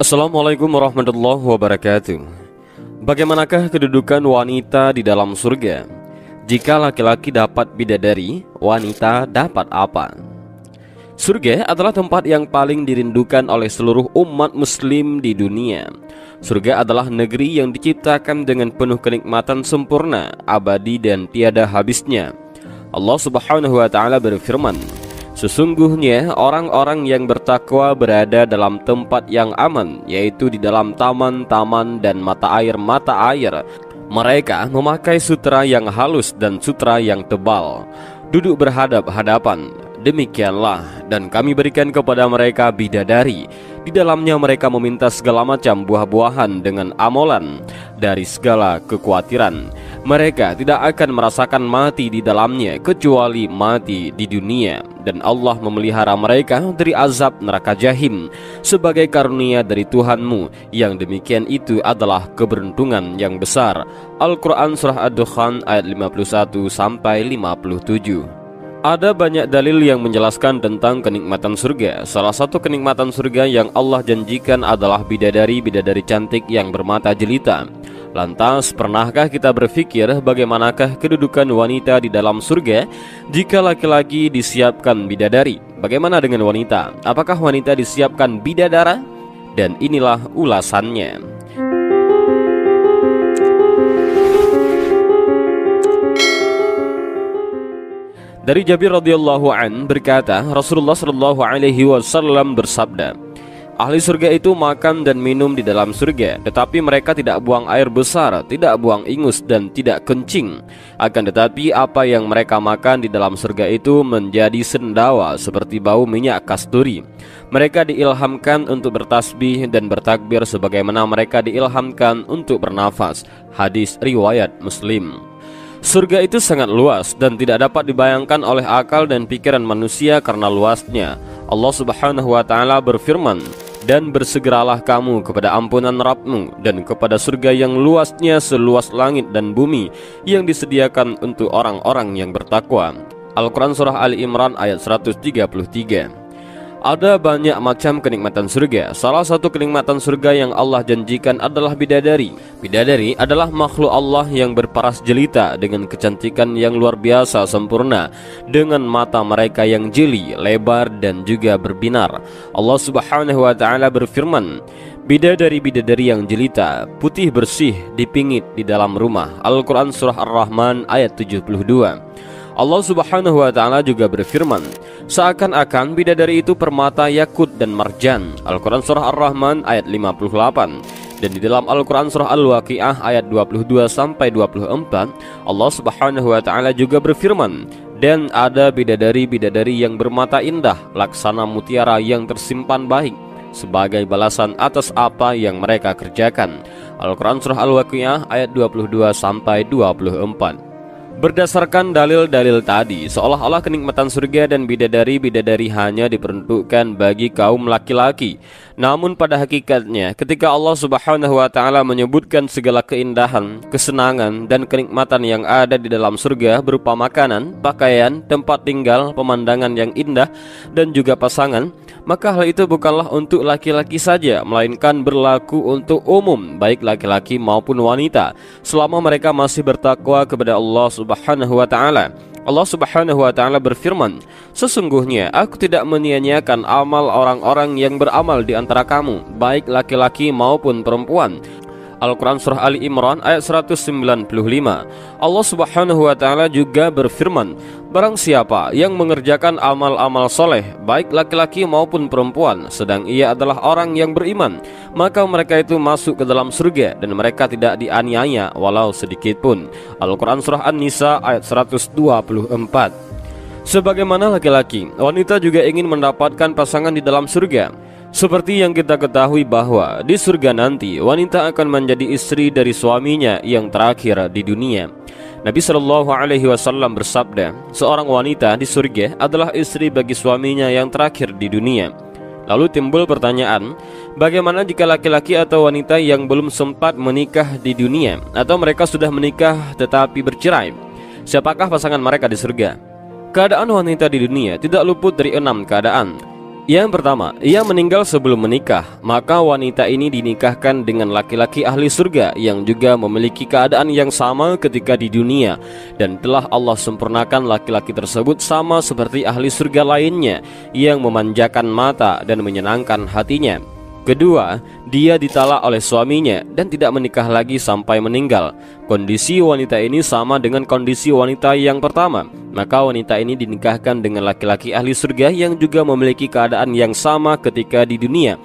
Assalamualaikum warahmatullahi wabarakatuh. Bagaimanakah kedudukan wanita di dalam surga? Jika laki-laki dapat bidadari, wanita dapat apa? Surga adalah tempat yang paling dirindukan oleh seluruh umat muslim di dunia. Surga adalah negeri yang diciptakan dengan penuh kenikmatan sempurna, abadi dan tiada habisnya. Allah Subhanahu wa taala berfirman, sesungguhnya orang-orang yang bertakwa berada dalam tempat yang aman, yaitu di dalam taman-taman dan mata air. Mereka memakai sutra yang halus dan sutra yang tebal, duduk berhadap-hadapan. Demikianlah, dan kami berikan kepada mereka bidadari. Di dalamnya mereka meminta segala macam buah-buahan dengan amolan dari segala kekhawatiran. Mereka tidak akan merasakan mati di dalamnya kecuali mati di dunia. Dan Allah memelihara mereka dari azab neraka jahim sebagai karunia dari Tuhanmu. Yang demikian itu adalah keberuntungan yang besar. Al-Quran Surah Ad-Dukhan ayat 51-57. Ada banyak dalil yang menjelaskan tentang kenikmatan surga. Salah satu kenikmatan surga yang Allah janjikan adalah bidadari-bidadari cantik yang bermata jelita. Lantas, pernahkah kita berpikir bagaimanakah kedudukan wanita di dalam surga jika laki-laki disiapkan bidadari? Bagaimana dengan wanita? Apakah wanita disiapkan bidadara? Dan inilah ulasannya. Dari Jabir radhiyallahu an berkata, Rasulullah shallallahu alaihi wasallam bersabda, ahli surga itu makan dan minum di dalam surga, tetapi mereka tidak buang air besar, tidak buang ingus dan tidak kencing. Akan tetapi apa yang mereka makan di dalam surga itu menjadi sendawa seperti bau minyak kasturi. Mereka diilhamkan untuk bertasbih dan bertakbir sebagaimana mereka diilhamkan untuk bernafas. Hadis riwayat Muslim. Surga itu sangat luas dan tidak dapat dibayangkan oleh akal dan pikiran manusia karena luasnya. Allah Subhanahu wa taala berfirman, dan bersegeralah kamu kepada ampunan Rabbmu dan kepada surga yang luasnya seluas langit dan bumi yang disediakan untuk orang-orang yang bertakwa. Al-Quran Surah Ali Imran ayat 133. Ada banyak macam kenikmatan surga. Salah satu kenikmatan surga yang Allah janjikan adalah bidadari. Bidadari adalah makhluk Allah yang berparas jelita dengan kecantikan yang luar biasa sempurna, dengan mata mereka yang jeli, lebar dan juga berbinar. Allah Subhanahu wa taala berfirman, bidadari-bidadari yang jelita, putih bersih, dipingit di dalam rumah. Al-Quran Surah Ar-Rahman ayat 72. Allah Subhanahu wa taala juga berfirman, seakan-akan bidadari itu permata yakut dan marjan. Al-Quran Surah Ar-Rahman ayat 58. Dan di dalam Al-Quran Surah Al-Waqi'ah ayat 22-24, Allah Subhanahu wa taala juga berfirman, dan ada bidadari-bidadari yang bermata indah laksana mutiara yang tersimpan baik sebagai balasan atas apa yang mereka kerjakan. Al-Quran Surah Al-Waqi'ah ayat 22-24. Berdasarkan dalil-dalil tadi, seolah-olah kenikmatan surga dan bidadari-bidadari hanya diperuntukkan bagi kaum laki-laki. Namun pada hakikatnya, ketika Allah Subhanahu wa taala menyebutkan segala keindahan, kesenangan dan kenikmatan yang ada di dalam surga berupa makanan, pakaian, tempat tinggal, pemandangan yang indah dan juga pasangan, maka hal itu bukanlah untuk laki-laki saja, melainkan berlaku untuk umum, baik laki-laki maupun wanita, selama mereka masih bertakwa kepada Allah Subhanahu wa taala. Allah Subhanahu wa taala berfirman, sesungguhnya aku tidak menyia-nyiakan amal orang-orang yang beramal di antara kamu, baik laki-laki maupun perempuan. Al-Quran Surah Ali Imran ayat 195. Allah Subhanahu wa taala juga berfirman, barang siapa yang mengerjakan amal-amal soleh, baik laki-laki maupun perempuan, sedang ia adalah orang yang beriman, maka mereka itu masuk ke dalam surga dan mereka tidak dianiaya walau sedikit pun. Al-Quran Surah An-Nisa ayat 124. Sebagaimana laki-laki, wanita juga ingin mendapatkan pasangan di dalam surga. Seperti yang kita ketahui bahwa di surga nanti wanita akan menjadi istri dari suaminya yang terakhir di dunia. Nabi Shallallahu alaihi wasallam bersabda, seorang wanita di surga adalah istri bagi suaminya yang terakhir di dunia. Lalu timbul pertanyaan, bagaimana jika laki-laki atau wanita yang belum sempat menikah di dunia, atau mereka sudah menikah tetapi bercerai? Siapakah pasangan mereka di surga? Keadaan wanita di dunia tidak luput dari 6 keadaan. Yang pertama, ia meninggal sebelum menikah, maka wanita ini dinikahkan dengan laki-laki ahli surga yang juga memiliki keadaan yang sama ketika di dunia, dan telah Allah sempurnakan laki-laki tersebut sama seperti ahli surga lainnya yang memanjakan mata dan menyenangkan hatinya. Kedua, dia ditalak oleh suaminya dan tidak menikah lagi sampai meninggal. Kondisi wanita ini sama dengan kondisi wanita yang pertama, maka wanita ini dinikahkan dengan laki-laki ahli surga yang juga memiliki keadaan yang sama ketika di dunia,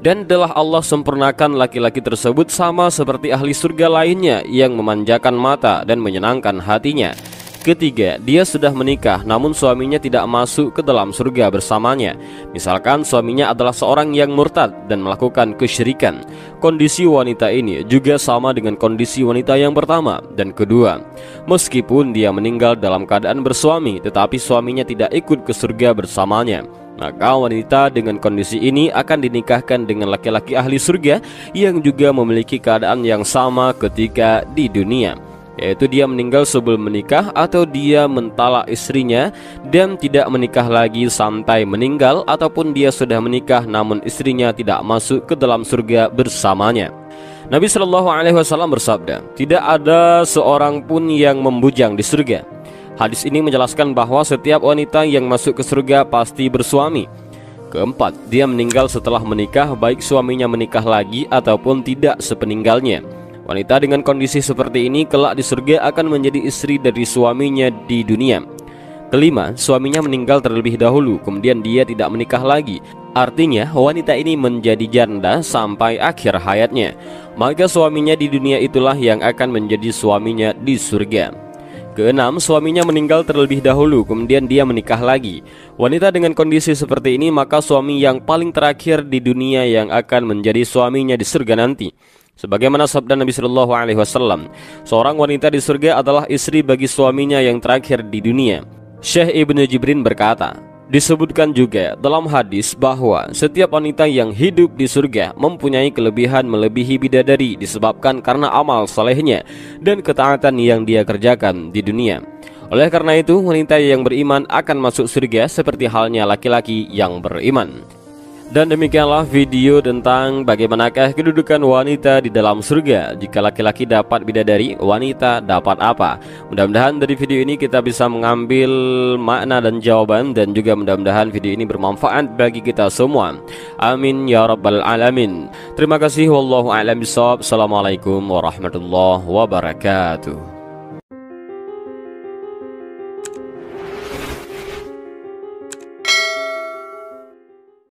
dan telah Allah sempurnakan laki-laki tersebut sama seperti ahli surga lainnya yang memanjakan mata dan menyenangkan hatinya. Ketiga, dia sudah menikah namun suaminya tidak masuk ke dalam surga bersamanya. Misalkan suaminya adalah seorang yang murtad dan melakukan kesyirikan. Kondisi wanita ini juga sama dengan kondisi wanita yang pertama dan kedua. Meskipun dia meninggal dalam keadaan bersuami, tetapi suaminya tidak ikut ke surga bersamanya, maka wanita dengan kondisi ini akan dinikahkan dengan laki-laki ahli surga yang juga memiliki keadaan yang sama ketika di dunia, yaitu dia meninggal sebelum menikah atau dia mentalak istrinya dan tidak menikah lagi sampai meninggal, ataupun dia sudah menikah namun istrinya tidak masuk ke dalam surga bersamanya. Nabi Shallallahu Alaihi Wasallam bersabda, tidak ada seorang pun yang membujang di surga. Hadis ini menjelaskan bahwa setiap wanita yang masuk ke surga pasti bersuami. Keempat, dia meninggal setelah menikah, baik suaminya menikah lagi ataupun tidak sepeninggalnya. Wanita dengan kondisi seperti ini kelak di surga akan menjadi istri dari suaminya di dunia. Kelima, suaminya meninggal terlebih dahulu, kemudian dia tidak menikah lagi. Artinya wanita ini menjadi janda sampai akhir hayatnya, maka suaminya di dunia itulah yang akan menjadi suaminya di surga. Keenam, suaminya meninggal terlebih dahulu, kemudian dia menikah lagi. Wanita dengan kondisi seperti ini maka suami yang paling terakhir di dunia yang akan menjadi suaminya di surga nanti. Sebagaimana sabda Nabi Shallallahu Alaihi Wasallam, seorang wanita di surga adalah istri bagi suaminya yang terakhir di dunia. Syekh Ibnu Jibrin berkata, disebutkan juga dalam hadis bahwa setiap wanita yang hidup di surga mempunyai kelebihan melebihi bidadari disebabkan karena amal salehnya dan ketaatan yang dia kerjakan di dunia. Oleh karena itu, wanita yang beriman akan masuk surga seperti halnya laki-laki yang beriman. Dan demikianlah video tentang bagaimanakah kedudukan wanita di dalam surga. Jika laki-laki dapat bidadari, wanita dapat apa? Mudah-mudahan dari video ini kita bisa mengambil makna dan jawaban, dan juga mudah-mudahan video ini bermanfaat bagi kita semua. Amin ya rabbal alamin. Terima kasih. Wallahu a'lam bishawab. Assalamualaikum warahmatullahi wabarakatuh.